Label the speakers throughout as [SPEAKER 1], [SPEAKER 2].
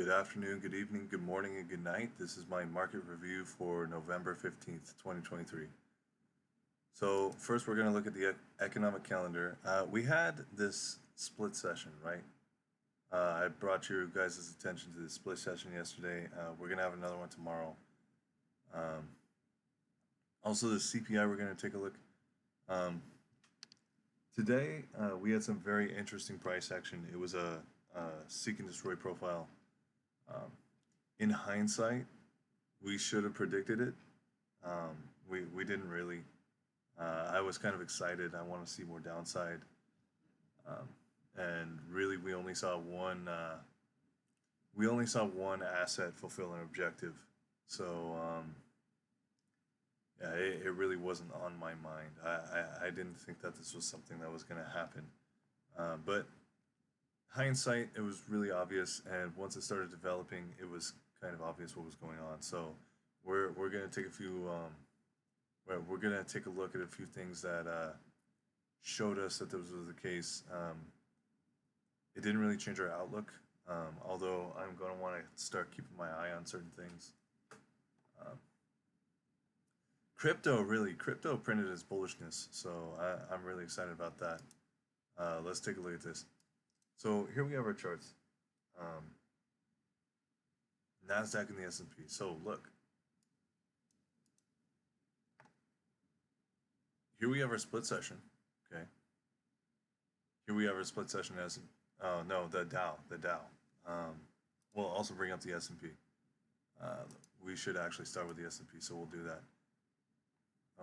[SPEAKER 1] Good afternoon, good evening, good morning, and good night. This is my market review for November 15th, 2023. So first we're going to look at the economic calendar. We had this split session, right? I brought your guys' attention to the split session yesterday. We're going to have another one tomorrow. Um, Also the CPI, we're going to take a look. Um, Today, we had some very interesting price action. It was a seek and destroy profile. Um, in hindsight, we should have predicted it. We didn't really. I was kind of excited. I want to see more downside, um, and really, we only saw one asset fulfill an objective. So yeah, it really wasn't on my mind. I didn't think that this was something that was going to happen. But hindsight, it was really obvious, and once it started developing, it was kind of obvious what was going on. So we're gonna take a few we're gonna take a look at a few things that showed us that this was the case. It didn't really change our outlook, although I'm gonna want to start keeping my eye on certain things. Um, crypto printed its bullishness, so I'm really excited about that. Let's take a look at this. So here we have our charts. Um, Nasdaq and the S&P. So look, here we have our split session. Okay. Here we have our split session as no, the Dow. Um, we'll also bring up the S&P. We should actually start with the S&P, so we'll do that.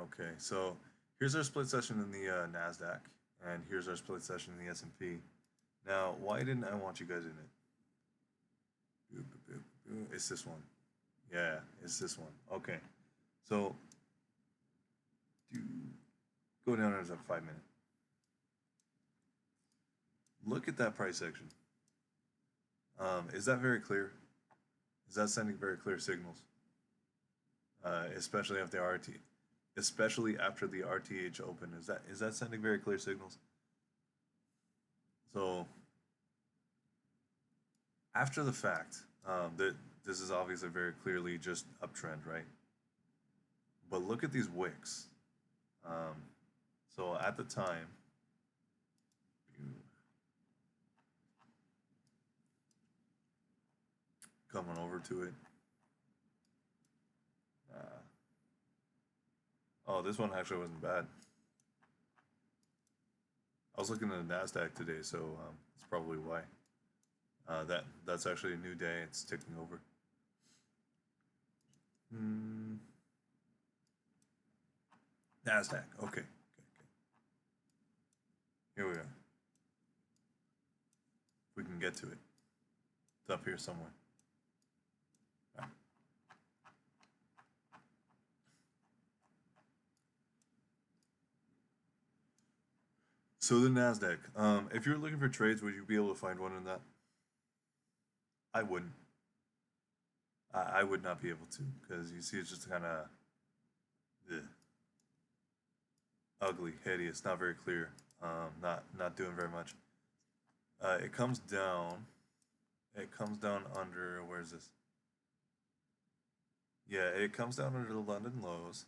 [SPEAKER 1] Okay, so here's our split session in the Nasdaq, and here's our split session in the S&P. Now, why didn't I want you guys in it? It's this one. Yeah, it's this one. Okay, so go down as a 5 minute. Look at that price action. Is that very clear? Is that sending very clear signals? Especially after the RTH open. Is that sending very clear signals? So after the fact, that this is obviously very clearly just uptrend, right? But look at these wicks. So at the time, coming over to it. Oh, this one actually wasn't bad. I was looking at the Nasdaq today, so that's probably why. That's actually a new day. It's ticking over. Nasdaq. Okay. Here we are. If we can get to it, it's up here somewhere. Right. So the Nasdaq. If you're looking for trades, would you be able to find one in that? I wouldn't. I would not be able to because you see, it's just kind of ugly, hideous, not very clear. Not doing very much. It comes down. It comes down under. Where's this? Yeah, it comes down under the London lows.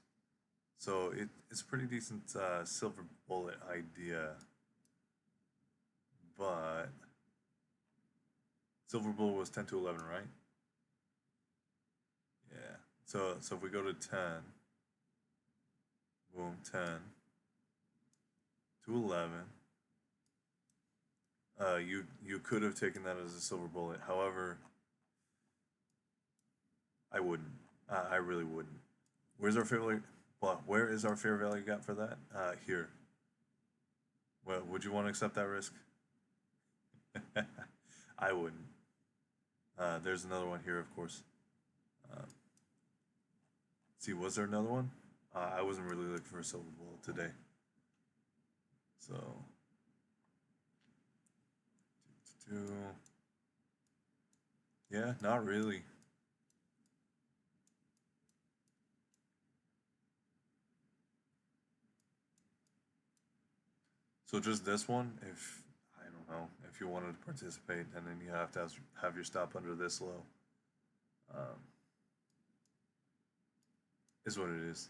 [SPEAKER 1] So it's a pretty decent silver bullet idea. But silver bullet was 10 to 11, right? Yeah. So if we go to 10, boom, 10 to 11. You could have taken that as a silver bullet. However, I wouldn't. I really wouldn't. Where's our fair value? Well, where is our fair value gap for that? Here. Well, would you want to accept that risk? I wouldn't. There's another one here, of course. See, was there another one? I wasn't really looking for a silver bullet today. So, yeah, not really. So just this one, if I don't Well, if you wanted to participate, and then you have to have your stop under this low, um, is what it is.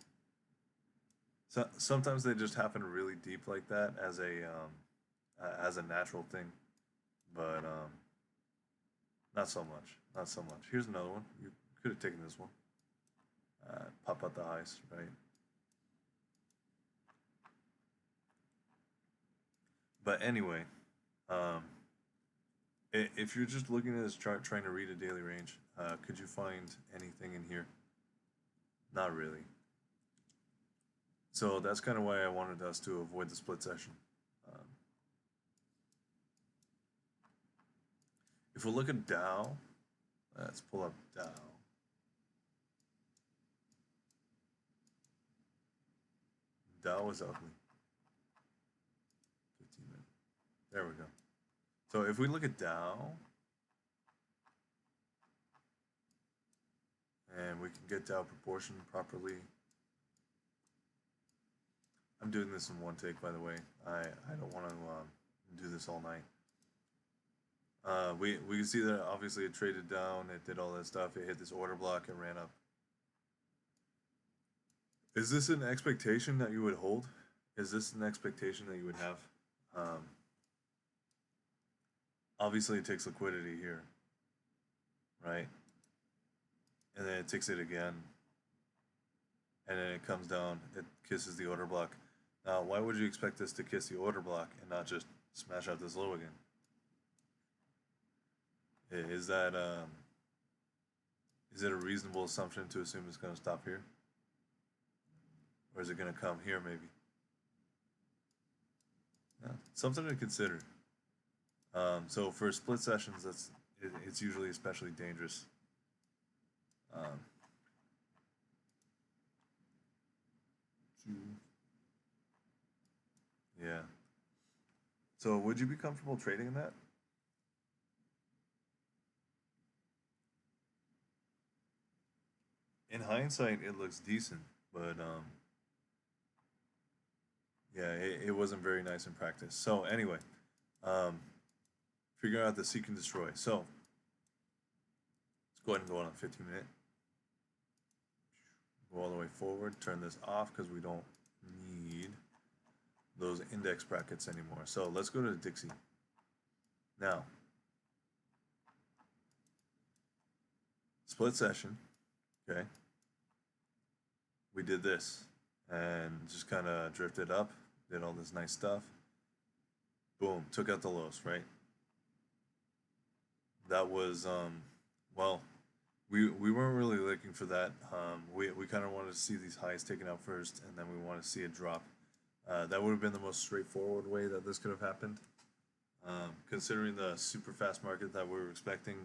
[SPEAKER 1] So sometimes they just happen really deep like that as a natural thing, but not so much. Not so much. Here's another one. You could have taken this one. Pop out the highs, right? But anyway, um, if you're just looking at this chart trying to read a daily range, could you find anything in here? Not really. So that's kind of why I wanted us to avoid the split session. Um, if we look at Dow, let's pull up Dow. Dow is ugly. 15 minutes. There we go. So if we look at Dow, and we can get Dow proportion properly. I'm doing this in one take, by the way. I don't want to do this all night. We can see that obviously it traded down, it did all that stuff, it hit this order block, it ran up. Is this an expectation that you would hold? Is this an expectation that you would have? Obviously it takes liquidity here, right? And then it takes it again, and then it comes down, it kisses the order block. Now, why would you expect this to kiss the order block and not just smash out this low again? Is that is it a reasonable assumption to assume it's going to stop here? Or is it going to come here maybe? Yeah, something to consider. So for split sessions, it's usually especially dangerous. Yeah. So would you be comfortable trading in that? In hindsight, it looks decent, but yeah, it wasn't very nice in practice. So anyway, um, figure out the seek and destroy. So let's go ahead and go on a 15-minute. Go all the way forward. Turn this off because we don't need those index brackets anymore. So let's go to Dixie. Now, split session, okay? We did this and just kind of drifted up, did all this nice stuff. Boom, took out the lows, right? That was, well, we weren't really looking for that. We kind of wanted to see these highs taken out first, and then we want to see it drop. That would have been the most straightforward way that this could have happened. Considering the super fast market that we were expecting,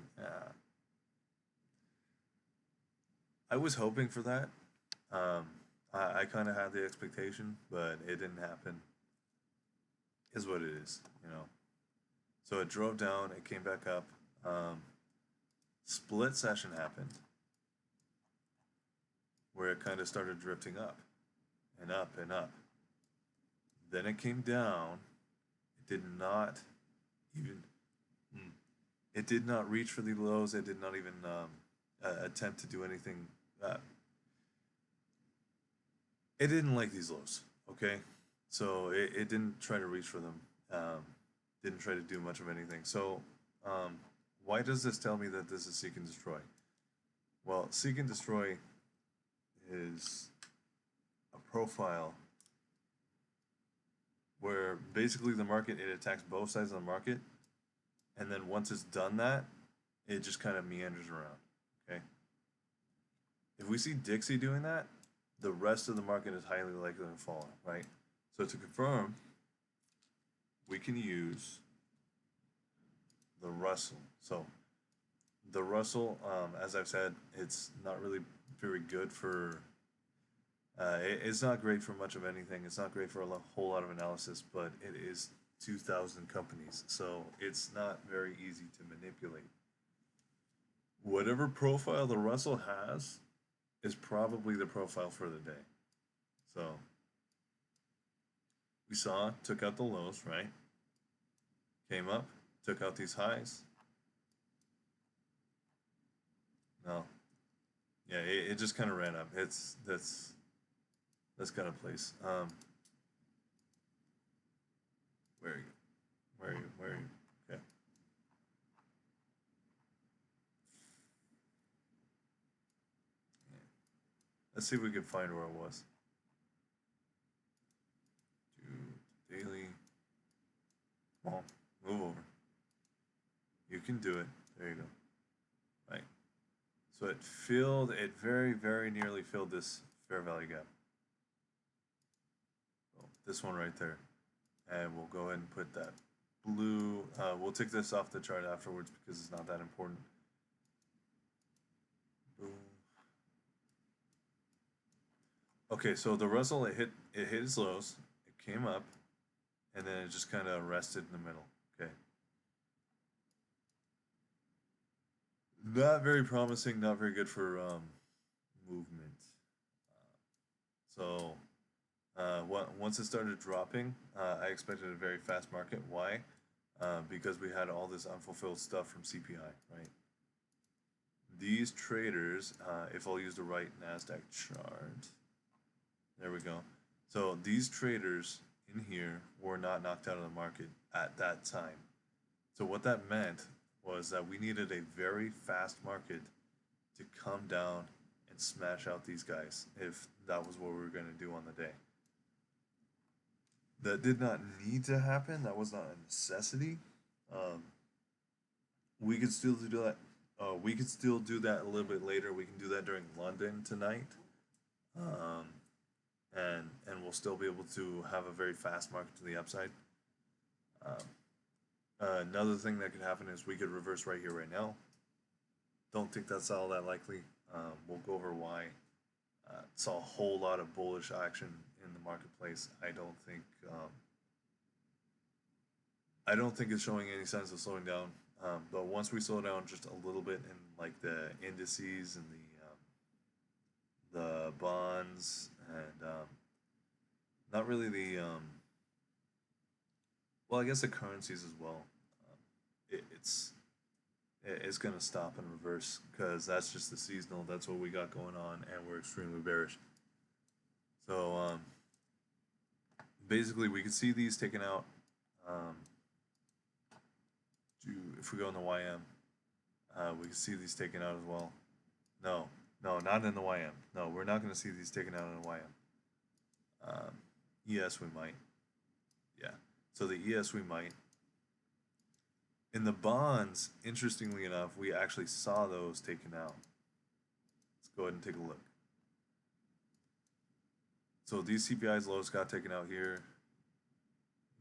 [SPEAKER 1] I was hoping for that. I kind of had the expectation, but it didn't happen. Is what it is, you know. So it drove down, it came back up. Split session happened, where it kind of started drifting up and up and up. Then it came down. It did not even. It did not reach for the lows. It did not even attempt to do anything. It didn't like these lows. Okay, so it didn't try to reach for them. Didn't try to do much of anything. So why does this tell me that this is seek and destroy? Well, seek and destroy is a profile where basically the market, it attacks both sides of the market, and then once it's done that, it just kind of meanders around, okay? If we see Dixie doing that, the rest of the market is highly likely to fall, right? So to confirm, we can use the Russell. So the Russell, as I've said, it's not really very good for, it's not great for much of anything. It's not great for a whole lot of analysis, but it is 2,000 companies. So it's not very easy to manipulate. Whatever profile the Russell has is probably the profile for the day. So we saw, took out the lows, right? came up, took out these highs. No, yeah, it just kind of ran up. That's kind of place. Where are you? Where are you? Where are you? Okay. Yeah. Let's see if we can find where it was. Do daily. Come on, move over. You can do it. There you go. Right. So it filled. It very, very nearly filled this fair value gap. So this one right there, and we'll go ahead and put that blue. We'll take this off the chart afterwards because it's not that important. Boom. Okay, so the Russell it hit its lows, it came up, and then it just kind of rested in the middle. Okay, not very promising, not very good for movement. So once it started dropping, I expected a very fast market. Why? Because we had all this unfulfilled stuff from CPI, right? These traders, if I'll use the right NASDAQ chart, there we go. So these traders in here were not knocked out of the market at that time. So what that meant was that we needed a very fast market to come down and smash out these guys if that was what we were going to do on the day. That did not need to happen. That was not a necessity. Um, we could still do that. We could still do that a little bit later. We can do that during London tonight, um, and we'll still be able to have a very fast market to the upside. Um, Another thing that could happen is we could reverse right here, right now. Don't think that's all that likely. We'll go over why. Saw a whole lot of bullish action in the marketplace. I don't think it's showing any signs of slowing down. But once we slow down just a little bit in like the indices and the bonds and not really the well, I guess the currencies as well. It's it's gonna stop and reverse because that's just the seasonal. That's what we got going on, and we're extremely bearish. So basically, we can see these taken out. Um, if we go in the YM, we can see these taken out as well. No, no, not in the YM. No, we're not going to see these taken out in the YM. ES we might. Yeah. So the ES we might. In the bonds, interestingly enough, we actually saw those taken out. Let's go ahead and take a look. So these CPI's lows got taken out here.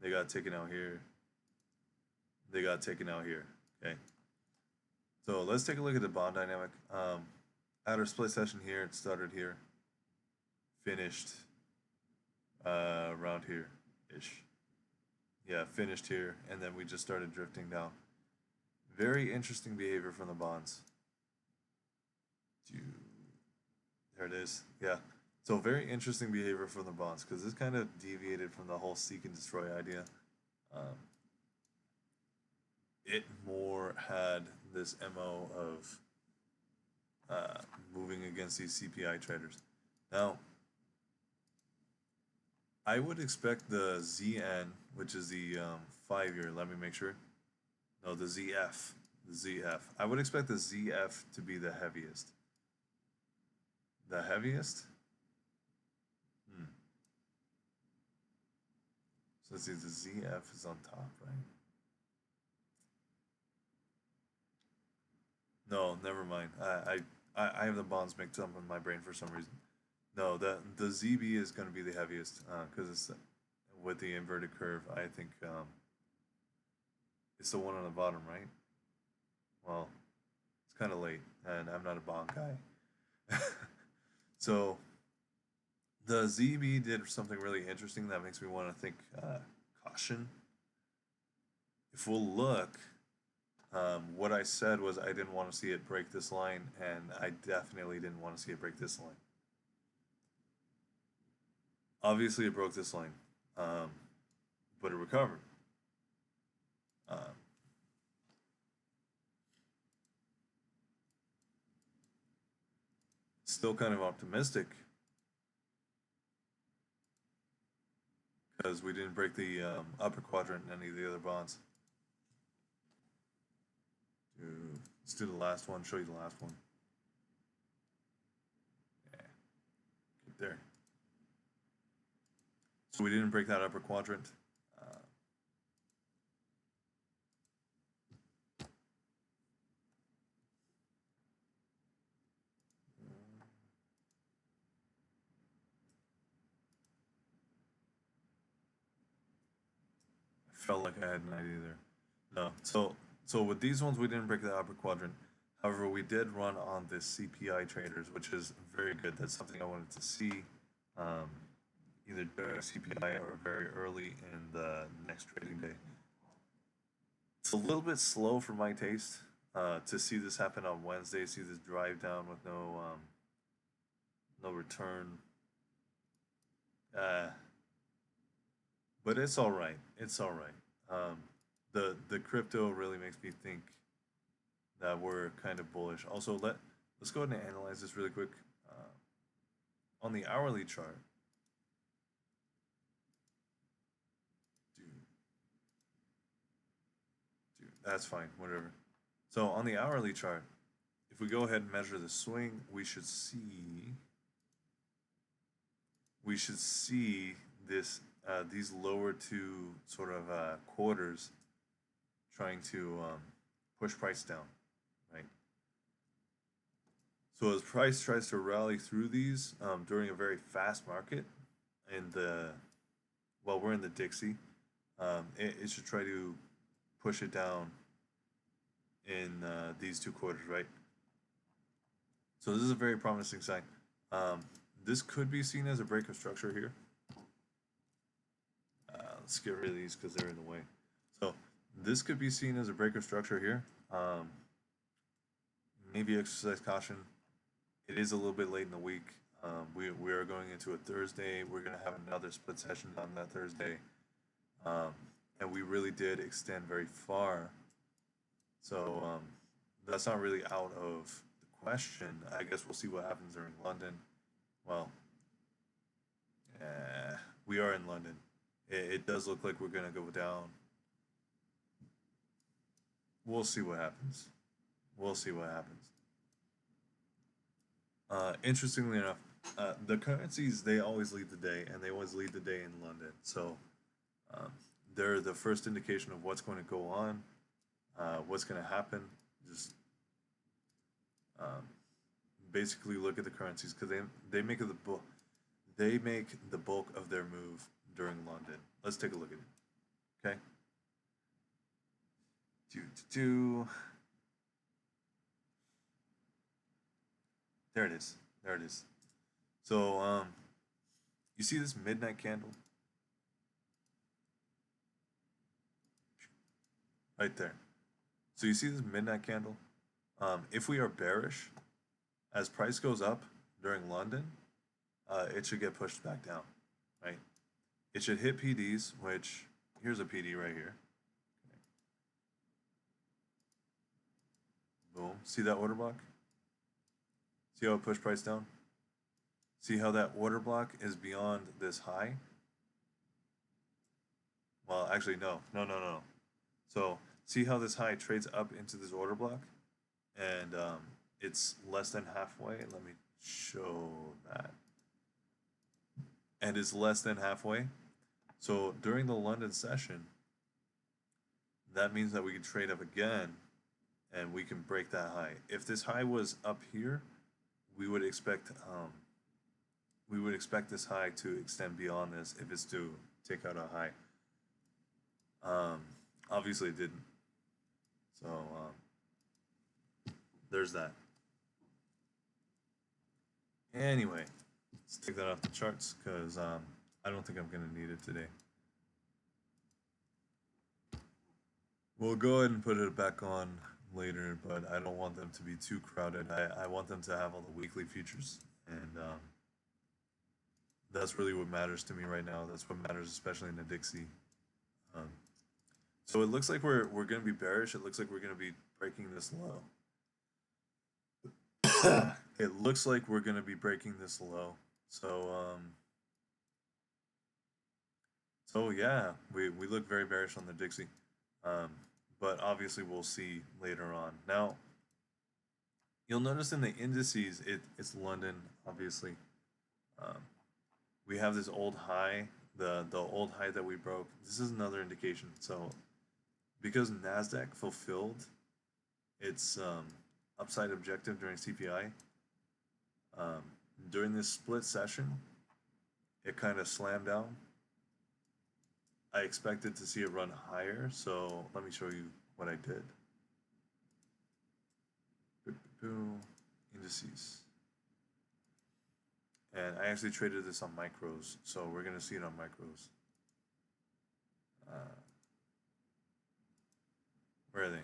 [SPEAKER 1] They got taken out here. They got taken out here. Okay. So let's take a look at the bond dynamic. At our split session here, it started here, finished around here ish. Yeah, finished here, and then we just started drifting down. Very interesting behavior from the bonds. There it is. Yeah. So very interesting behavior from the bonds because this kind of deviated from the whole seek and destroy idea. It more had this MO of moving against these CPI traders. Now, I would expect the ZN, which is the 5-year, let me make sure. No, the ZF. The ZF. I would expect the ZF to be the heaviest. The heaviest? So let's see, the ZF is on top, right? No, never mind. I have the bonds mixed up in my brain for some reason. No, the ZB is going to be the heaviest because it's with the inverted curve. I think it's the one on the bottom, right? Well, it's kind of late, and I'm not a bond guy. So the ZB did something really interesting that makes me want to think caution. If we'll look, what I said was I didn't want to see it break this line, and I definitely didn't want to see it break this line. Obviously, it broke this line, but it recovered. Um, Still kind of optimistic because we didn't break the upper quadrant in any of the other bonds. Let's do the last one, show you the last one. Yeah, get there. So we didn't break that upper quadrant. Felt like I had an idea there. No. So with these ones, we didn't break the upper quadrant. However, we did run on this CPI traders, which is very good. That's something I wanted to see, um, either during CPI or very early in the next trading day. It's a little bit slow for my taste to see this happen on Wednesday. See this drive down with no return. Uh, but it's all right. It's all right. The crypto really makes me think that we're kind of bullish. Also, let's go ahead and analyze this really quick. On the hourly chart, dude, that's fine, whatever. So on the hourly chart, if we go ahead and measure the swing, we should see this these lower two sort of quarters trying to push price down, right? So as price tries to rally through these during a very fast market, and we're in the Dixie, it should try to push it down in these two quarters, right? So this is a very promising sign. This could be seen as a break of structure here. Let's get rid of these because they're in the way. So this could be seen as a break of structure here. Maybe exercise caution. It is a little bit late in the week. We are going into a Thursday. We're going to have another split session on that Thursday. And we really did extend very far. So that's not really out of the question. I guess we'll see what happens during London. Well, we are in London. It does look like we're going to go down. We'll see what happens. We'll see what happens. Interestingly enough, the currencies, they always lead the day, and they always lead the day in London. So um, they're the first indication of what's going to go on, what's going to happen. Just um, basically look at the currencies because they make the bulk of their move during London. Let's take a look at it. Okay. Do. There it is. There it is. So you see this midnight candle right there. So you see this midnight candle. If we are bearish, as price goes up during London, it should get pushed back down, right? It should hit PDs, which here's a PD right here. Boom. See that order block? See how it pushed price down? See how that order block is beyond this high? Well, actually, no. So see how this high trades up into this order block? And it's less than halfway. Let me show that. And it's less than halfway. So during the London session, that means that we can trade up again and we can break that high. If this high was up here, we would expect this high to extend beyond this if it's to take out a high. Obviously it didn't. So there's that. Anyway, let's take that off the charts because I don't think I'm going to need it today. We'll go ahead and put it back on later, but I don't want them to be too crowded. I want them to have all the weekly futures, and that's really what matters to me right now. That's what matters, especially in the Dixie. So it looks like we're going to be bearish. It looks like we're going to be breaking this low. It looks like we're going to be breaking this low. So yeah, we look very bearish on the Dixie. Um, but obviously we'll see later on. Now, you'll notice in the indices, it's London, obviously. Um, we have this old high, the old high that we broke. This is another indication. So because Nasdaq fulfilled its upside objective during CPI, um, during this split session, it kind of slammed down. I expected to see it run higher, so let me show you what I did. Indices. And I actually traded this on micros, so we're going to see it on micros. Where are they?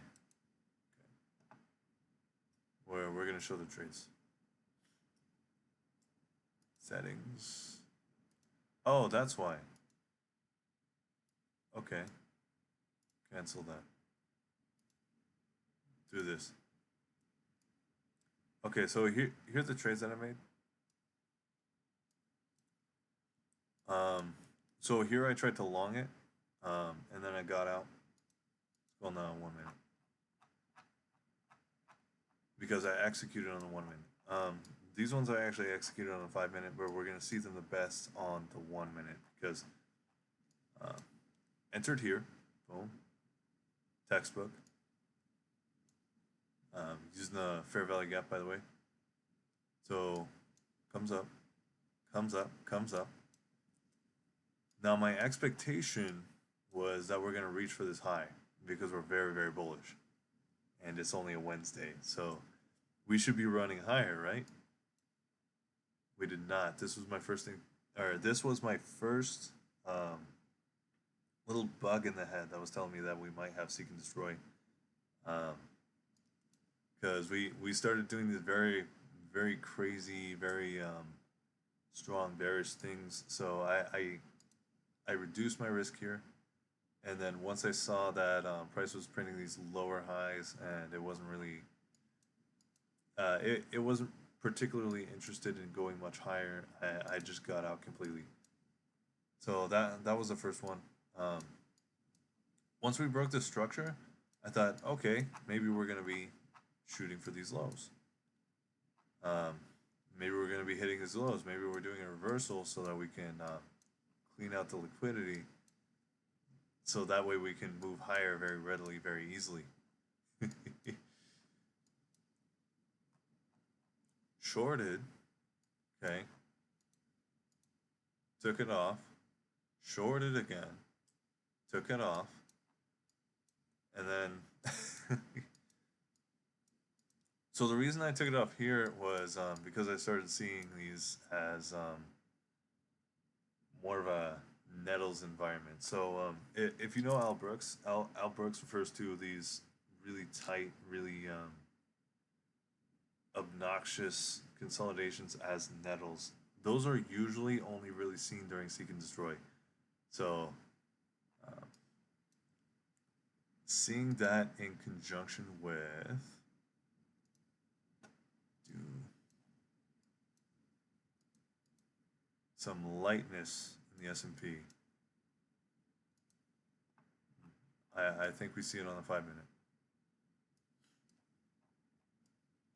[SPEAKER 1] Okay. We're going to show the trades. Settings. Oh, that's why. Okay. Cancel that. Do this. Okay, so here's the trades that I made. So here I tried to long it, and then I got out. Well, no, 1 minute. Because I executed on the 1 minute. These ones I actually executed on the 5 minute, but we're going to see them the best on the 1 minute because entered here, boom, textbook, using the fair value gap, by the way. So comes up, comes up, comes up. Now my expectation was that we're going to reach for this high because we're very, very bullish. And it's only a Wednesday, so we should be running higher, right? We did not. This was my first thing, or this was my first little bug in the head that was telling me that we might have seek and destroy. Because we started doing these very, very crazy, very strong bearish things. So I reduced my risk here. And then once I saw that price was printing these lower highs and it wasn't really, it wasn't particularly interested in going much higher, I just got out completely. So that was the first one. Once we broke the structure, I thought, okay, maybe we're going to be shooting for these lows. Maybe we're going to be hitting these lows. Maybe we're doing a reversal so that we can clean out the liquidity. So that way we can move higher very readily, very easily. Shorted, okay. Took it off. Shorted again. Took it off. And then... So the reason I took it off here was because I started seeing these as more of a nettles environment. So if you know Al Brooks, Al Brooks refers to these really tight, really obnoxious consolidations as nettles. Those are usually only really seen during seek and destroy. So seeing that in conjunction with some lightness in the S&P. I think we see it on the 5 minute.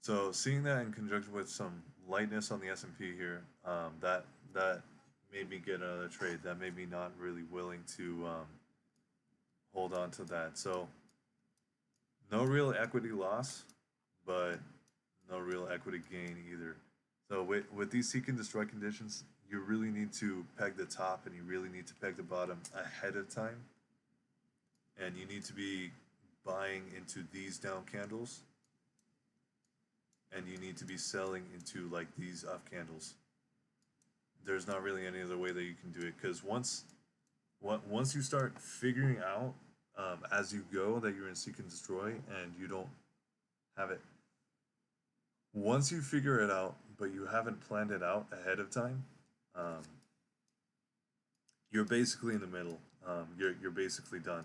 [SPEAKER 1] So seeing that in conjunction with some lightness on the S&P here, that made me get another trade. That made me not really willing to hold on to that. So no real equity loss, but no real equity gain either. So with these seek and destroy conditions, you really need to peg the top and you really need to peg the bottom ahead of time. And you need to be buying into these down candles. And you need to be selling into like these up candles. There's not really any other way that you can do it, because once you start figuring out as you go that you're in seek and destroy and you don't have it, once you figure it out but you haven't planned it out ahead of time, you're basically in the middle. You're basically done.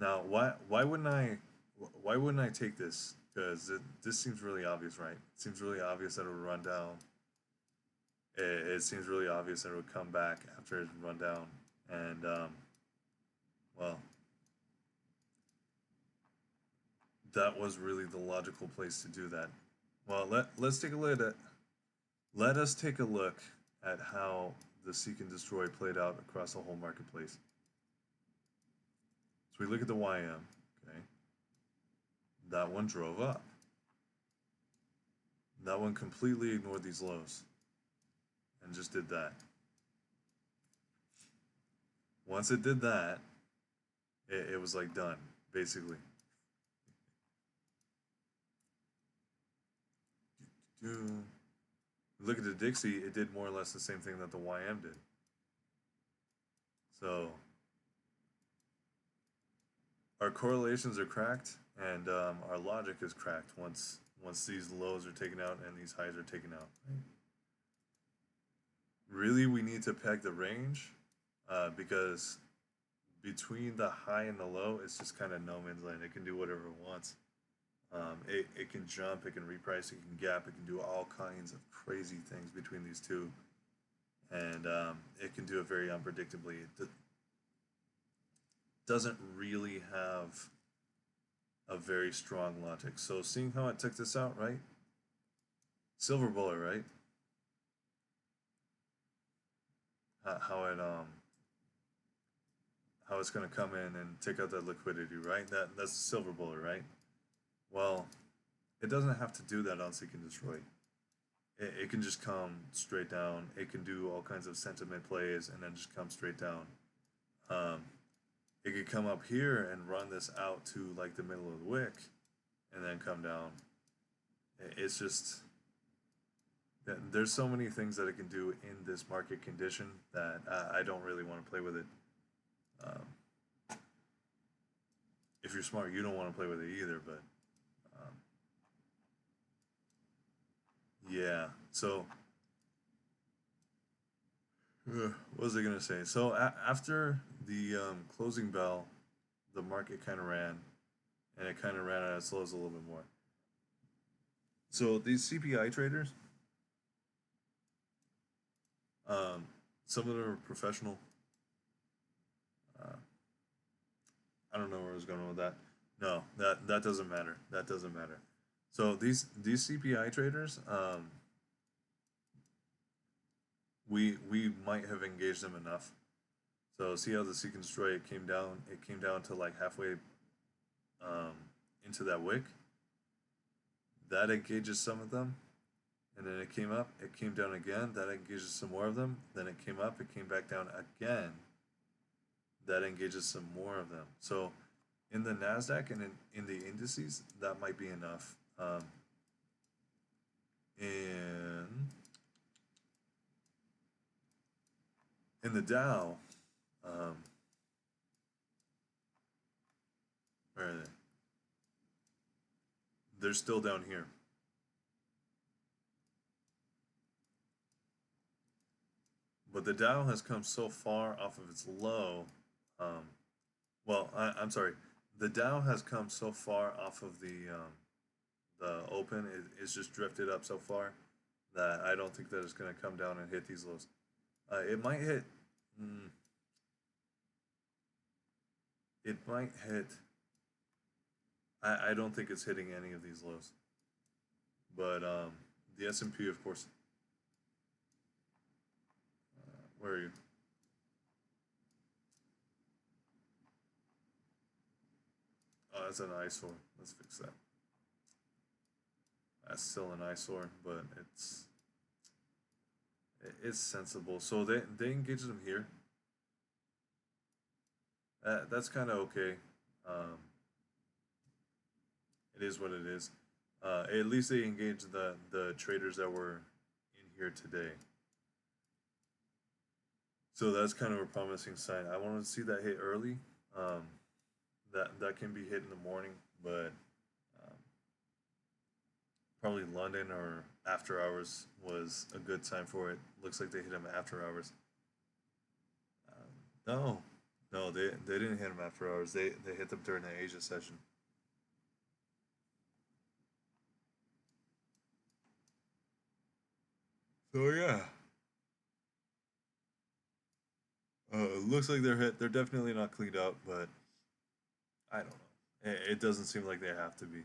[SPEAKER 1] Now, why wouldn't I take this? Because this seems really obvious, right? It seems really obvious that it would run down. It seems really obvious that it would come back after it's run down, and well, that was really the logical place to do that. Well, let's take a look at let us take a look at how the seek and destroy played out across the whole marketplace. So we look at the YM. Okay, that one drove up. That one completely ignored these lows and just did that. Once it did that, it was like done, basically. Look at the Dixie, it did more or less the same thing that the YM did. So our correlations are cracked, and our logic is cracked once these lows are taken out and these highs are taken out. Right? Really, we need to peg the range because between the high and the low, it's just kind of no man's land. It can do whatever it wants. It can jump, it can reprice, it can gap, it can do all kinds of crazy things between these two, and it can do it very unpredictably. It doesn't really have a very strong logic. So seeing how it took this out, right? Silver bullet, right? How it how it's going to come in and take out that liquidity, right? That's silver bullet, right? Well, it doesn't have to do that on seek and destroy. It can just come straight down. It can do all kinds of sentiment plays and then just come straight down. Um, it could come up here and run this out to like the middle of the wick and then come down. It's just there's so many things that it can do in this market condition that I don't really want to play with it. Um, if you're smart, you don't want to play with it either. But yeah, so what was I gonna say? So after the closing bell, the market kind of ran, and it kind of ran at its lows a little bit more. So these CPI traders, um, some of them are professional. Uh, I don't know where I was going with that. No, that doesn't matter. That doesn't matter. So these CPI traders, we might have engaged them enough. So see how the seek and destroy it came down. It came down to like halfway um, into that wick. That engages some of them, and then it came up. It came down again. That engages some more of them. Then it came up. It came back down again. That engages some more of them. So in the Nasdaq and in the indices, that might be enough. In in the Dow, um, where are they? They're still down here. But the Dow has come so far off of its low. Um, well, I'm sorry. The Dow has come so far off of the open. It's just drifted up so far that I don't think that it's going to come down and hit these lows. It might hit. Mm, it might hit. I don't think it's hitting any of these lows. But the S&P, of course. Where are you? Oh, that's an eyesore. Let's fix that. That's still an eyesore, but it's sensible. So they engage them here. That's kind of okay. Um, it is what it is. At least they engage the traders that were in here today. So that's kind of a promising sign. I want to see that hit early. Um, that can be hit in the morning, but um, probably London or after hours was a good time for it. Looks like they hit them after hours. No, No, they didn't hit them after hours. They hit them during the Asia session. So yeah, it looks like they're hit. They're definitely not cleaned out, but I don't know. It doesn't seem like they have to be.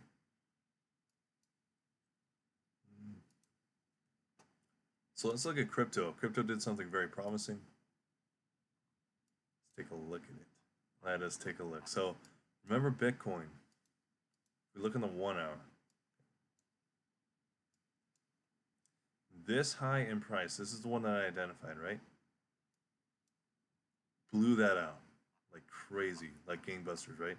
[SPEAKER 1] So let's look at crypto. Crypto did something very promising. Let's take a look at it. Let us take a look. So remember Bitcoin. We look in the 1 hour. This high in price, this is the one that I identified, right? Blew that out like crazy, like gangbusters, right?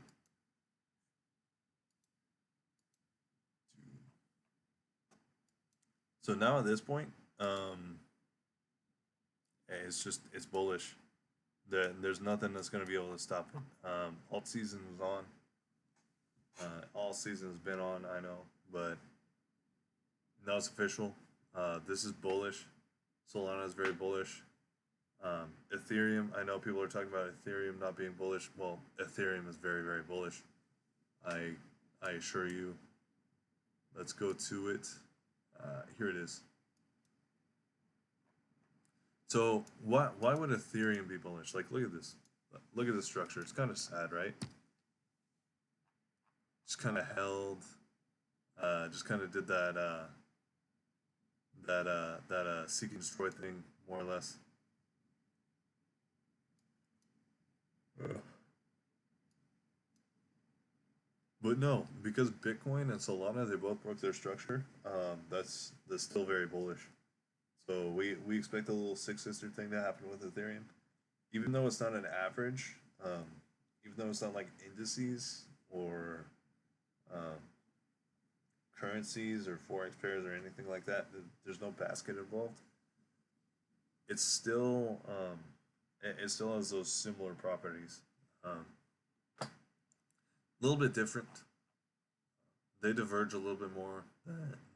[SPEAKER 1] So now at this point, it's bullish. There's nothing that's going to be able to stop it. Alt season was on. All season has been on, I know, but now it's official. This is bullish. Solana is very bullish. Ethereum, I know people are talking about Ethereum not being bullish. Well, Ethereum is very, very bullish. I I assure you. Let's go to it. Here it is. So why would Ethereum be bullish? Like look at this. Look at the structure. It's kind of sad, right? Just kind of held. Just kind of did that seek and destroy thing more or less. Uh, But no, because Bitcoin and Solana they both broke their structure. That's still very bullish. So we expect a little six sister thing to happen with Ethereum, even though it's not an average. Um, Even though it's not like indices or um, currencies or forex pairs or anything like that. There's no basket involved. It's still it still has those similar properties. A little bit different. They diverge a little bit more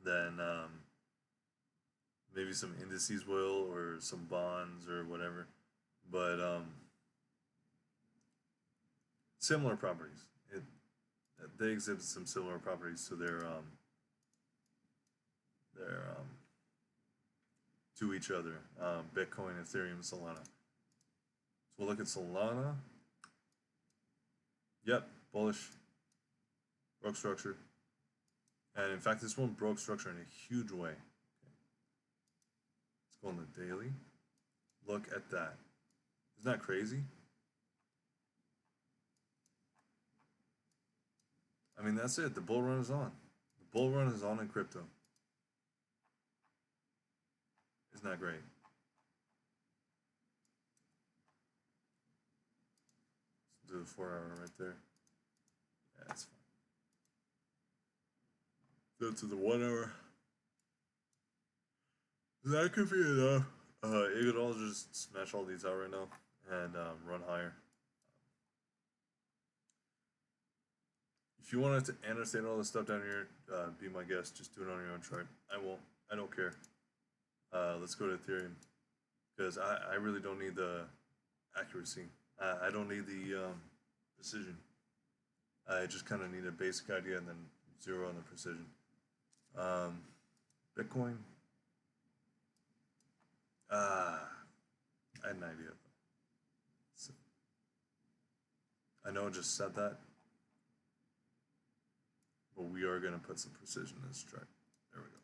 [SPEAKER 1] than maybe some indices will or some bonds or whatever, but similar properties. They exhibit some similar properties to their to each other. Bitcoin, Ethereum, Solana. So we'll look at Solana. Yep, bullish, broke structure, and in fact, this one broke structure in a huge way. Let's go on the daily. Look at that. Isn't that crazy? I mean, that's it. The bull run is on. The bull run is on in crypto. Isn't that great? Let's do the 4 hour right there. Yeah, that's fine. Go to the 1 hour. That could be enough. It could all just smash all these out right now and run higher. If you wanted to annotate all this stuff down here, be my guest. Just do it on your own chart. I won't. I don't care. Let's go to Ethereum because I really don't need the accuracy. I don't need the precision. I just kind of need a basic idea and then zero on the precision. Um, Bitcoin. I had an idea. So, I know I just said that, but we are going to put some precision in this chart. There we go.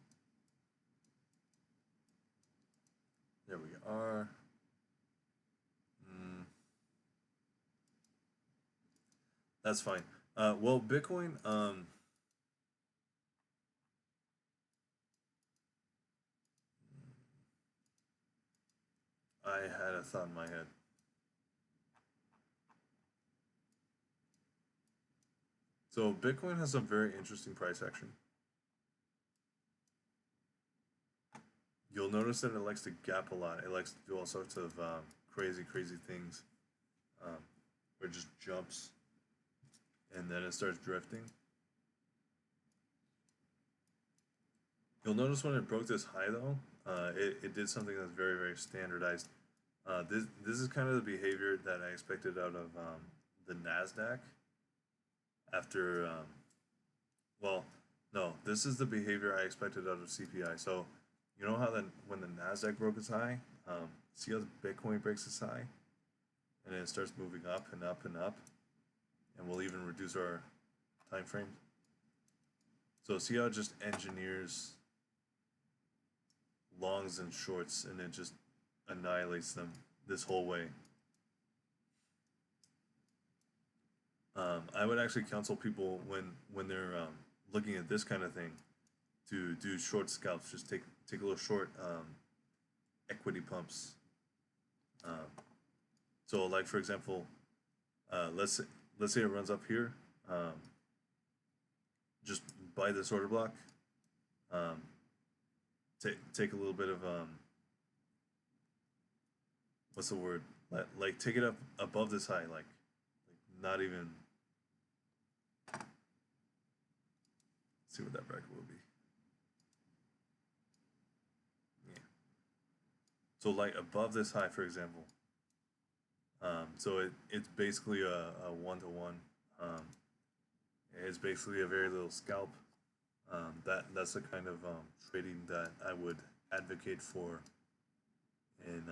[SPEAKER 1] There we are. That's fine. Well, Bitcoin. I had a thought in my head. So Bitcoin has some very interesting price action. You'll notice that it likes to gap a lot. It likes to do all sorts of crazy, crazy things. Where it just jumps and then it starts drifting. You'll notice when it broke this high though, it did something that's very, very standardized. This is kind of the behavior that I expected out of the Nasdaq after well, no, this is the behavior I expected out of CPI. So you know how then when the Nasdaq broke its high, see how the Bitcoin breaks its high, and then it starts moving up and up and up, and we'll even reduce our time frame. So see how it just engineers longs and shorts, and it just annihilates them this whole way. I would actually counsel people when they're looking at this kind of thing to do short scalps. Just take a little short equity pumps. Um, so, like for example, let's say it runs up here. Um, just buy this order block. Um, take a little bit of what's the word? Like take it up above this high, like not even. See what that bracket will be. Yeah. So like above this high, for example. So it's basically a one to one. It's basically a very little scalp. That's the kind of trading that I would advocate for in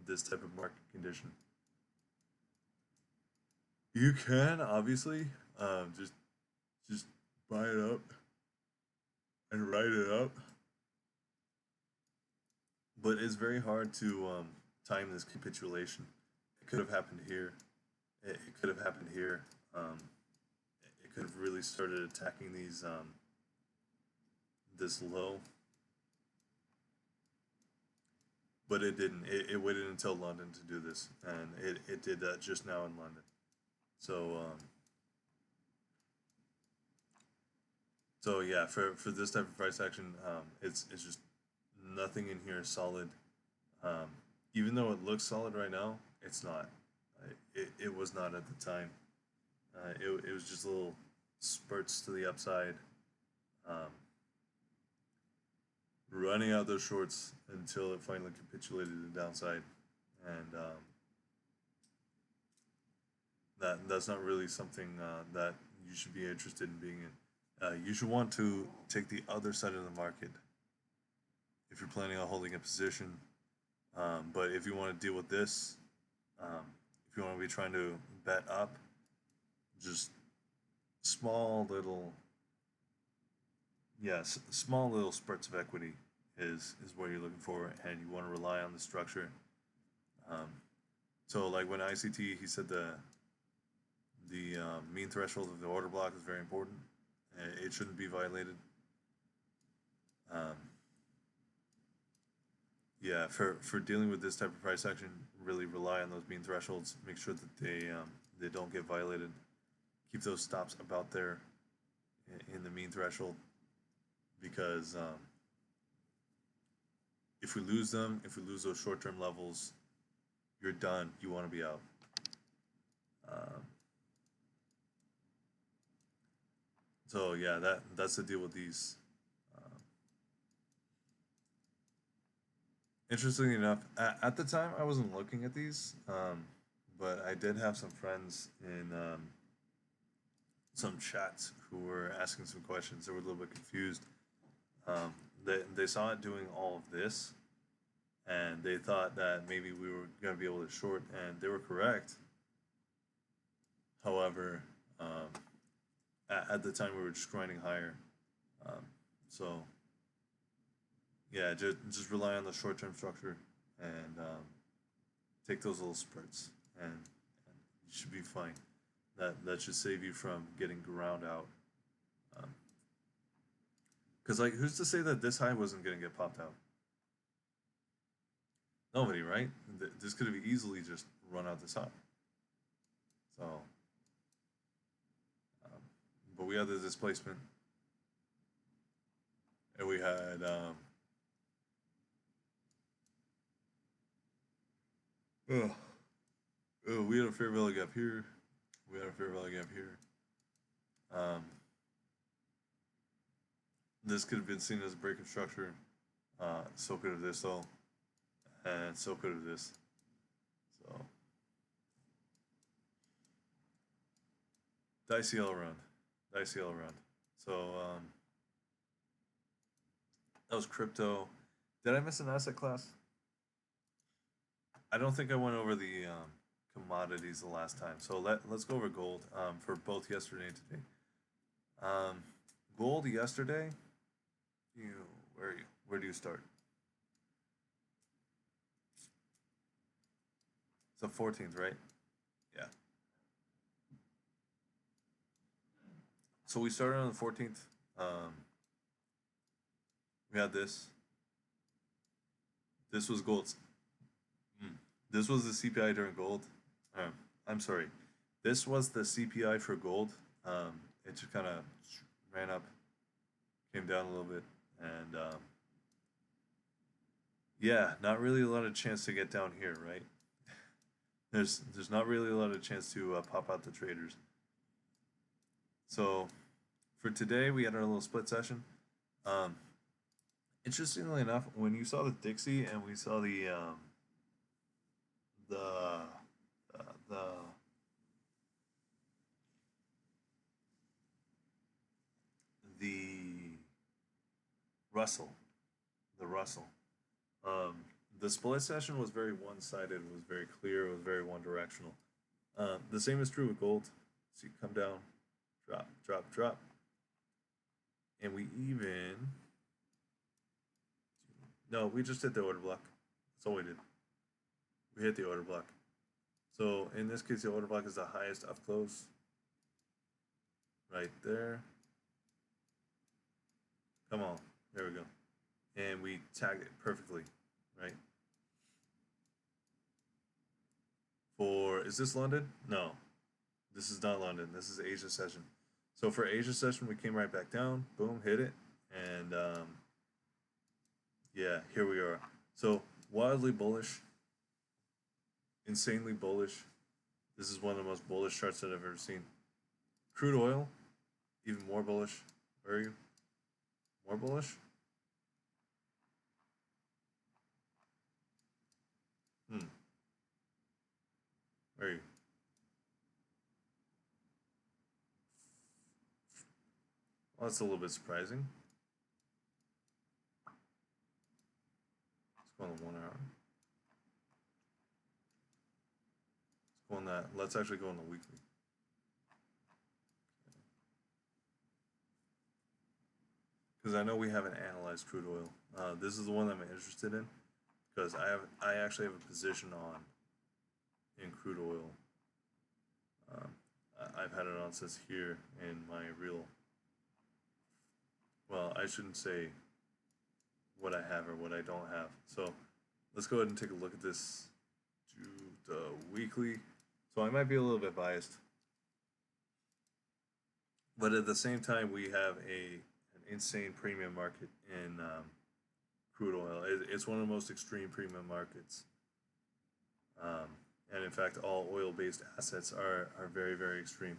[SPEAKER 1] this type of market condition. You can obviously just buy it up and write it up, but it's very hard to time this capitulation. It could have happened here. It could have happened here. It could have really started attacking these this low, but it didn't. It waited until London to do this, and it did that just now in London. So so yeah, for this type of price action, it's just nothing in here is solid. Um, Even though it looks solid right now, it's not. It was not at the time. It was just little spurts to the upside, um, running out those shorts until it finally capitulated to the downside, and that's not really something that you should be interested in being in. You should want to take the other side of the market if you're planning on holding a position. But if you want to deal with this, um, if you want to be trying to bet up, just small little, yes, small little spurts of equity is what you're looking for, and you want to rely on the structure. Um, so like when ICT, he said the mean threshold of the order block is very important. It shouldn't be violated. Um, yeah, for dealing with this type of price action, really rely on those mean thresholds. Make sure that they don't get violated. Keep those stops about there in the mean threshold, because if we lose them, if we lose those short-term levels, you're done. You want to be out. Um, so yeah, that's the deal with these. Interestingly enough, at the time I wasn't looking at these, but I did have some friends in some chats who were asking some questions. They were a little bit confused. They saw it doing all of this, and they thought that maybe we were going to be able to short, and they were correct. However, at the time we were just grinding higher. Um, so yeah, just rely on the short term structure and take those little spurts, and you should be fine. That should save you from getting ground out. Because like, who's to say that this high wasn't gonna get popped out? Nobody, right? This could have easily just run out this high. So, but we had the displacement, and we had ugh, we had a fair value gap here. We had a fair value gap here. Um, this could have been seen as a break of structure. So could have this though, and so could have this. So dicey all around, dicey all around. So that was crypto. Did I miss an asset class? I don't think I went over the commodities the last time. So let's go over gold for both yesterday and today. Um, Gold yesterday. You where are you? Where do you start? It's the 14th, right? Yeah. So we started on the 14th. We had this. This was gold's. This was the CPI during gold. I'm sorry. This was the CPI for gold. It just kind of ran up, came down a little bit, and yeah, not really a lot of chance to get down here, right? There's not really a lot of chance to pop out the traders. So for today, we had our little split session. Um, Interestingly enough, when you saw the Dixie and we saw the the the Russell, the Russell. Um, the split session was very one-sided, was very clear, was very one-directional. The same is true with gold. See, come down, drop, drop, drop, and we even no, we just hit the order block. That's all we did. We hit the order block. So in this case, the order block is the highest up close, right there. Come on, there we go, and we tagged it perfectly, right? For is this London? No, this is not London. This is Asia session. So for Asia session, we came right back down, boom, hit it, and yeah, here we are. So wildly bullish, insanely bullish. This is one of the most bullish charts that I've ever seen. Crude oil, even more bullish. Where are you? More bullish? Hmm. Where are you? Well, that's a little bit surprising. Let's go on the 1 hour. Let's go on that. Let's actually go on the weekly. Because I know we haven't analyzed crude oil. This is the one that I'm interested in because I actually have a position on in crude oil. I've had it on since here in my real. Well, I shouldn't say what I have or what I don't have. So let's go ahead and take a look at this to the weekly. So I might be a little bit biased, but at the same time, we have an insane premium market in crude oil. It's one of the most extreme premium markets. Um, and in fact, all oil-based assets are very, very extreme.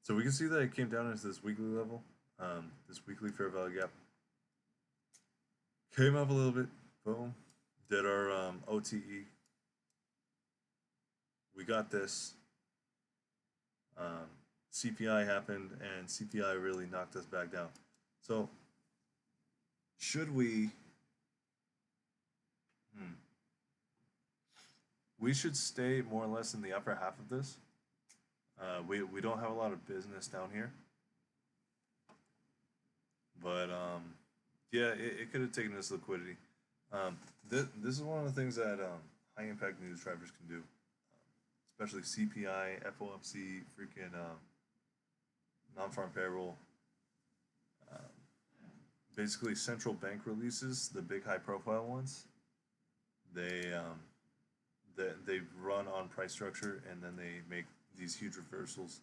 [SPEAKER 1] So we can see that it came down into this weekly level, this weekly fair value gap. Came up a little bit, boom, did our OTE. We got this. CPI happened, and CPI really knocked us back down. So, should we? We should stay more or less in the upper half of this. We don't have a lot of business down here, but yeah, it could have taken this liquidity. This is one of the things that high impact news drivers can do, especially CPI, FOMC, freaking non farm payroll. Um, Basically, central bank releases, the big high profile ones, they they run on price structure and then they make these huge reversals.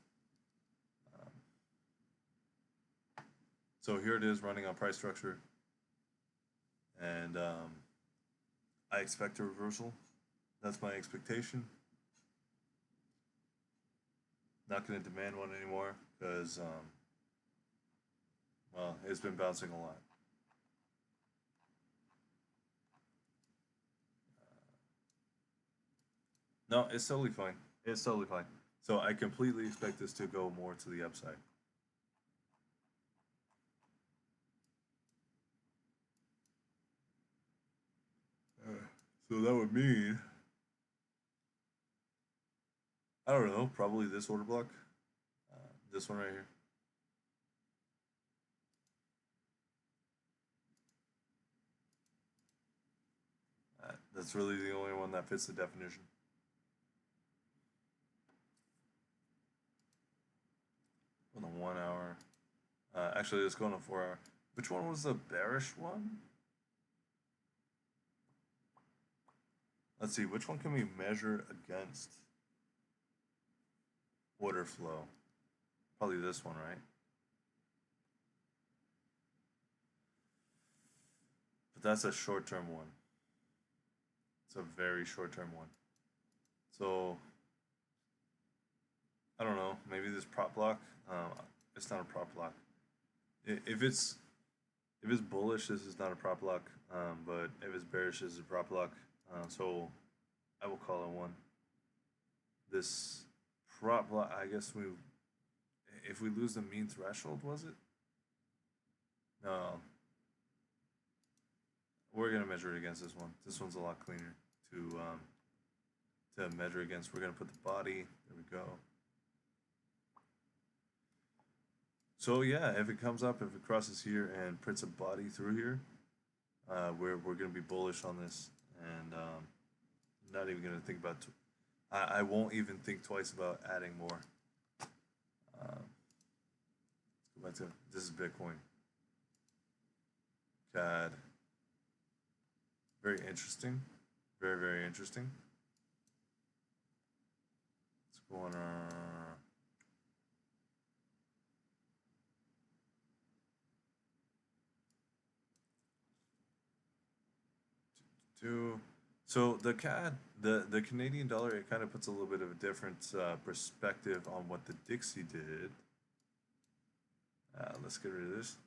[SPEAKER 1] Um, so here it is running on price structure, and I expect a reversal. That's my expectation. Not going to demand one anymore because, well, it's been bouncing a lot. No, it's totally fine. It's totally fine. So I completely expect this to go more to the upside. So that would mean, I don't know, probably this order block, this one right here. That's really the only one that fits the definition. On the 1 hour. Actually, let's go on a 4 hour. Which one was the bearish one? Let's see, which one can we measure against order flow? Probably this one, right? But that's a short-term one. It's a very short-term one. So, I don't know, maybe this prop block, it's not a prop block. If it's bullish, this is not a prop block, but if it's bearish, this is a prop block. So I will call it one. This prop block, I guess if we lose the mean threshold, was it? No. We're gonna measure it against this one. This one's a lot cleaner to measure against. We're gonna put the body. There we go. So yeah, if it comes up, if it crosses here and prints a body through here, we're gonna be bullish on this, and not even gonna think about. I won't even think twice about adding more. Let's go back to this is Bitcoin. CAD. Very interesting. Very, very interesting. Let's go on our two. So the CAD, the Canadian dollar, it kind of puts a little bit of a different perspective on what the Dixie did. Let's get rid of this.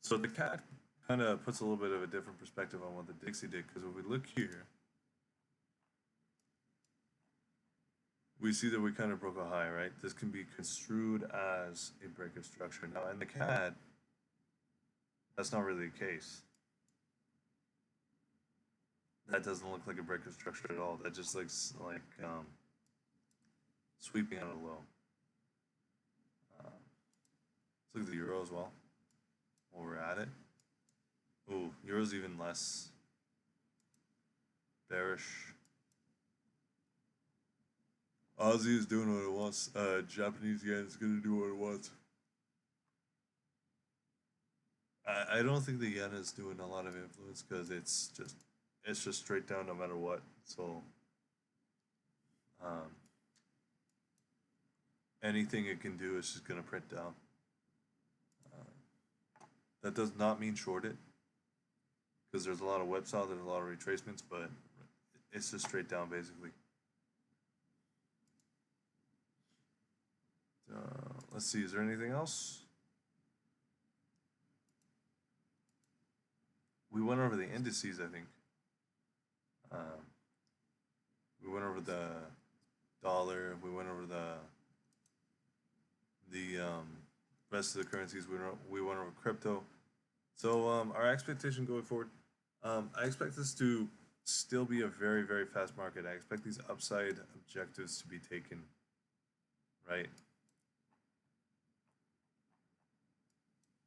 [SPEAKER 1] So the CAD kind of puts a little bit of a different perspective on what the Dixie did, because when we look here, we see that we kind of broke a high, right? This can be construed as a break of structure. Now in the CAD, that's not really the case. That doesn't look like a break of structure at all. That just looks like sweeping out a low. Let's look at the euro as well while we're at it. Ooh, euro's even less bearish. Aussie is doing what it wants. Japanese yen is gonna do what it wants. I don't think the yen is doing a lot of influence because it's just straight down no matter what. So um, anything it can do is just gonna print down. That does not mean short it, because there's a lot of whipsaw, there's a lot of retracements, but it's just straight down basically. Let's see, is there anything else? We went over the indices, I think. We went over the dollar. We went over the rest of the currencies. We went over crypto. So our expectation going forward, I expect this to still be a very, very fast market. I expect these upside objectives to be taken, right?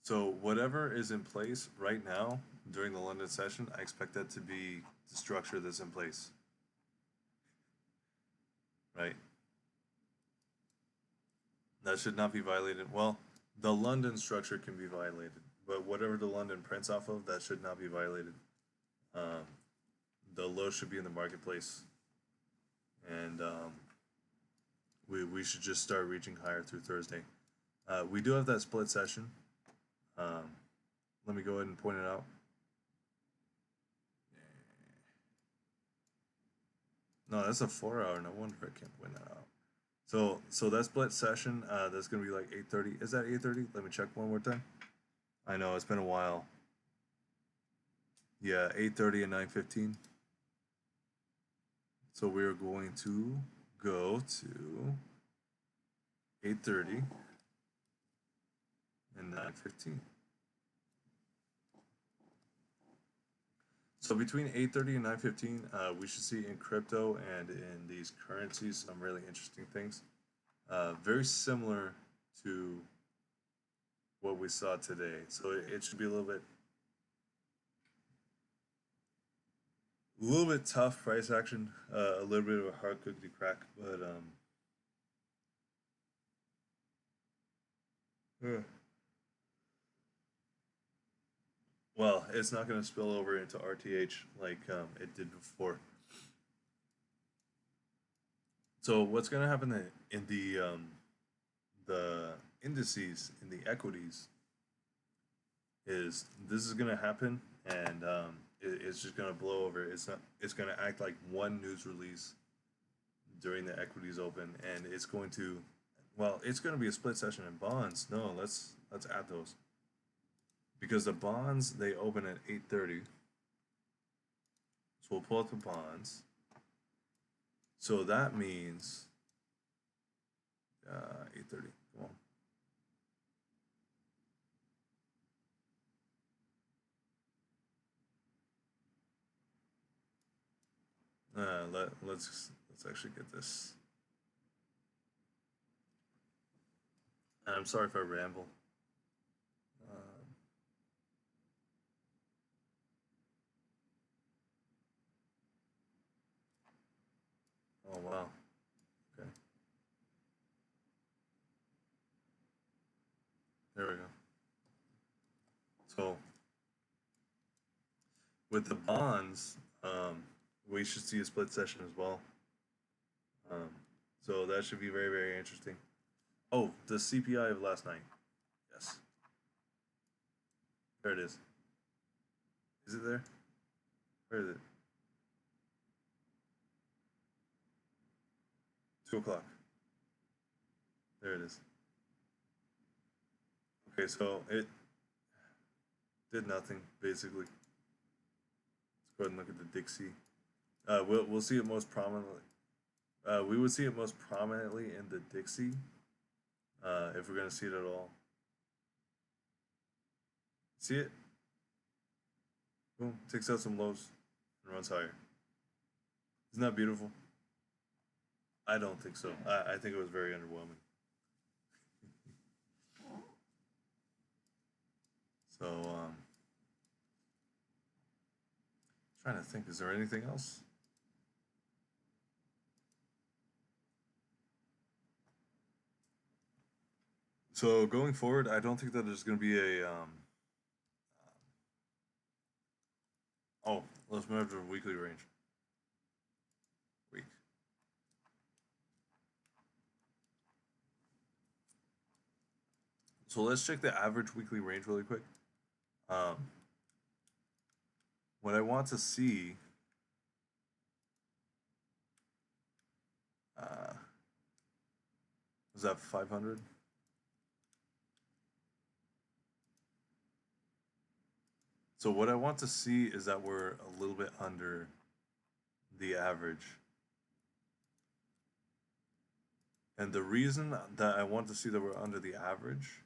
[SPEAKER 1] So whatever is in place right now during the London session, I expect that to be the structure that's in place, right? That should not be violated. Well, the London structure can be violated, but whatever the London prints off of, that should not be violated. The low should be in the marketplace, and we should just start reaching higher through Thursday. We do have that split session. Let me go ahead and point it out. No, that's a 4 hour. No wonder I can't point that out. So that split session, that's gonna be like 8:30. Is that 8:30? Let me check one more time. I know it's been a while. Yeah, 8:30 and 9:15. So we're going to go to 8:30 and 9:15. So between 8:30 and 9:15, we should see in crypto and in these currencies some really interesting things. Very similar to what we saw today. So it should be a little bit tough price action, a little bit of a hard cookie to crack, but yeah. Well, it's not going to spill over into RTH like it did before. So what's going to happen in the indices in the equities is this is going to happen, and it's just going to blow over. It's not. It's going to act like one news release during the equities open, and it's going to, well, it's going to be a split session in bonds. No, let's add those because the bonds they open at 8:30. So we'll pull up the bonds. So that means 8:30. Come on. Let's actually get this. And I'm sorry if I ramble. Um, oh wow. Okay. There we go. So with the bonds, we should see a split session as well. Um, so that should be very, very interesting. Oh, the CPI of last night. Yes, there it is. Is it there? Where is it? 2 o'clock. There it is. Okay, so it did nothing basically. Let's go ahead and look at the Dixie. We'll see it most prominently. We would see it most prominently in the Dixie, if we're gonna see it at all. See it? Boom, takes out some lows and runs higher. Isn't that beautiful? I don't think so. I think it was very underwhelming. So, trying to think, is there anything else? So going forward, I don't think that there's going to be a. Oh, let's move to the weekly range. Week. So let's check the average weekly range really quick. Um, what I want to see. Uh, is that 500? So what I want to see is that we're a little bit under the average. And the reason that I want to see that we're under the average,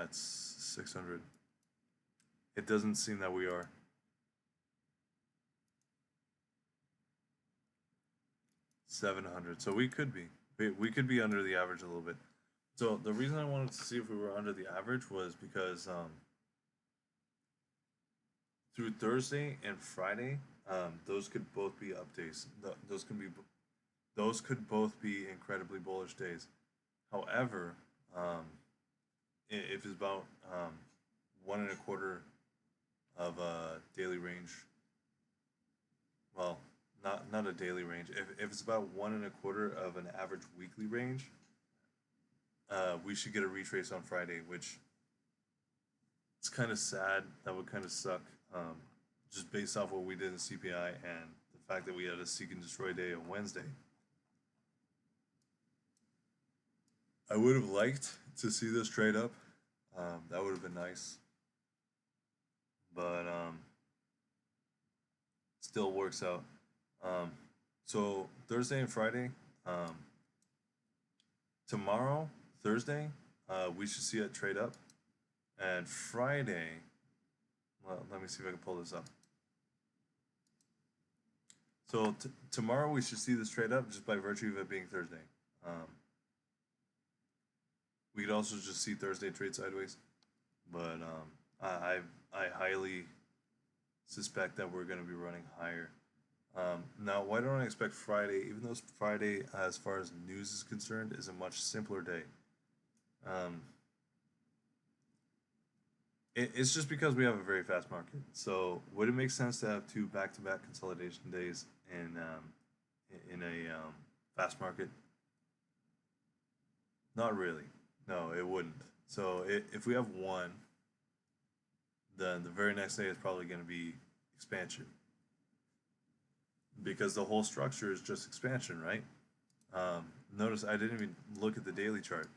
[SPEAKER 1] it's 600. It doesn't seem that we are. 700. So we could be. We could be under the average a little bit. So the reason I wanted to see if we were under the average was because through Thursday and Friday, those could both be up days. Those could both be incredibly bullish days. However, if it's about 1.25 of a daily range, well, not a daily range. If it's about 1.25 of an average weekly range, we should get a retrace on Friday, which it's kind of sad. That would kind of suck, just based off what we did in CPI and the fact that we had a seek and destroy day on Wednesday. I would have liked to see this trade up. That would have been nice. But still works out. Um, so Thursday and Friday, um, tomorrow, Thursday, we should see it trade up, and Friday. Well, let me see if I can pull this up. So tomorrow we should see this trade up just by virtue of it being Thursday. Um, we could also just see Thursday trade sideways, but I highly suspect that we're going to be running higher. Now, why don't I expect Friday? Even though Friday, as far as news is concerned, is a much simpler day. Um, it's just because we have a very fast market. So, would it make sense to have two back-to-back consolidation days in a fast market? Not really. No, it wouldn't. So, if we have one, then the very next day is probably going to be expansion because the whole structure is just expansion, right? Notice I didn't even look at the daily chart.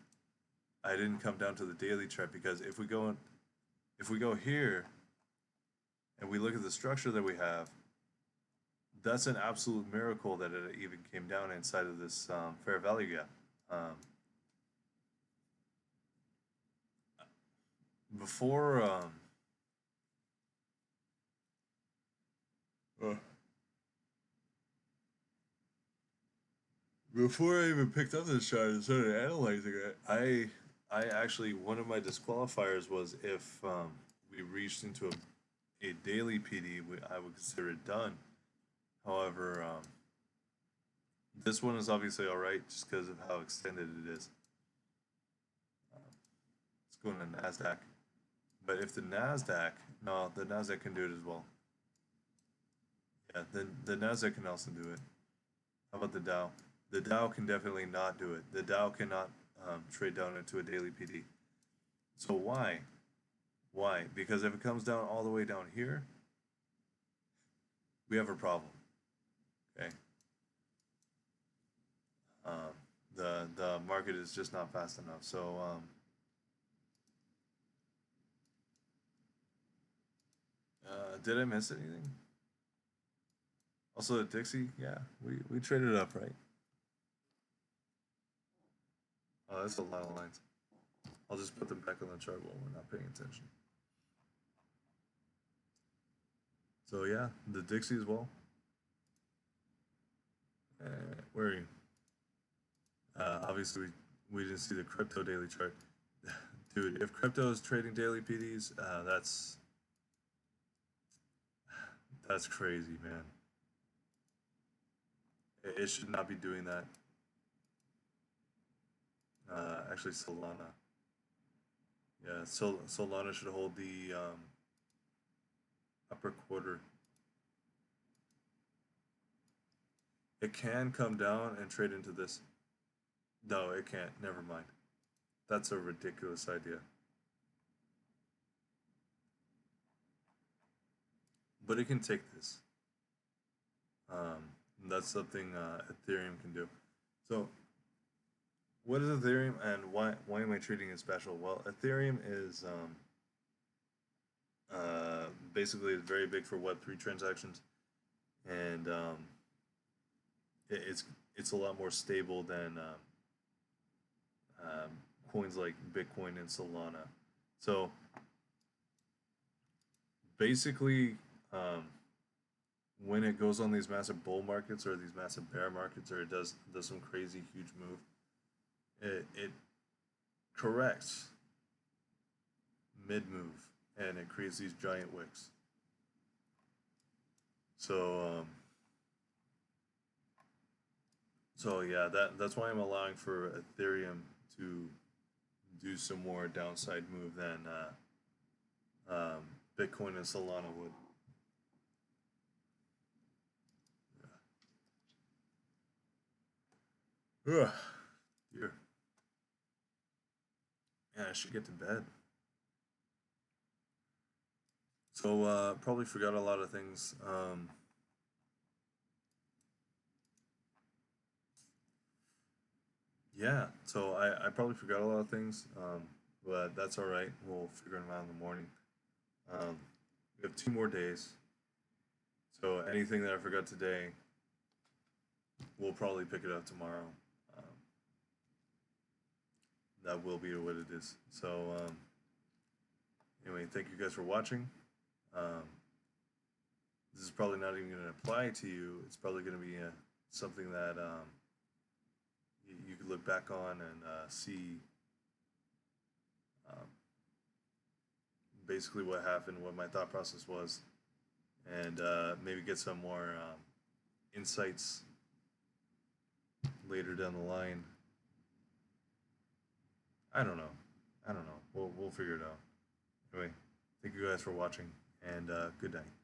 [SPEAKER 1] I didn't come down to the daily chart because if we go here and we look at the structure that we have, that's an absolute miracle that it even came down inside of this fair value gap. Um, before uh, before I even picked up this chart and started analyzing it, I actually one of my disqualifiers was if we reached into a daily PD, I would consider it done. However, this one is obviously all right just because of how extended it is. Let's go into Nasdaq. But if the Nasdaq, no, the Nasdaq can do it as well. Yeah, then the Nasdaq can also do it. How about the Dow? The Dow can definitely not do it. The Dow cannot trade down into a daily PD. So why? Why? Because if it comes down all the way down here, we have a problem. Okay. The market is just not fast enough. So did I miss anything? Also, the Dixie, yeah, we traded up, right? Oh, that's a lot of lines. I'll just put them back on the chart while we're not paying attention. So yeah, the Dixie as well. Where are you? Obviously, we didn't see the crypto daily chart. Dude, if crypto is trading daily PDs, that's crazy, man. It should not be doing that. Actually, Solana. Yeah, Solana should hold the upper quarter. It can come down and trade into this. No, it can't. Never mind. That's a ridiculous idea. But it can take this. Um, that's something Ethereum can do. So, what is Ethereum and why am I treating it special? Well, Ethereum is basically very big for Web3 transactions, and it's a lot more stable than um, coins like Bitcoin and Solana. So basically, um, when it goes on these massive bull markets or these massive bear markets, or it does some crazy huge move, it corrects mid move and it creates these giant wicks. So so yeah, that's why I'm allowing for Ethereum to do some more downside move than Bitcoin and Solana would. Yeah. Ugh. Dear. Yeah, I should get to bed. So probably forgot a lot of things. Yeah, so I probably forgot a lot of things, but that's all right. We'll figure them out in the morning. Um, we have 2 more days. So anything that I forgot today, we'll probably pick it up tomorrow. Um, that will be what it is. So anyway, thank you guys for watching. Um, this is probably not even going to apply to you. It's probably going to be something that you could look back on and see um, basically what happened, what my thought process was, and maybe get some more insights later down the line. I don't know. I don't know. We'll figure it out. Anyway, thank you guys for watching, and good night.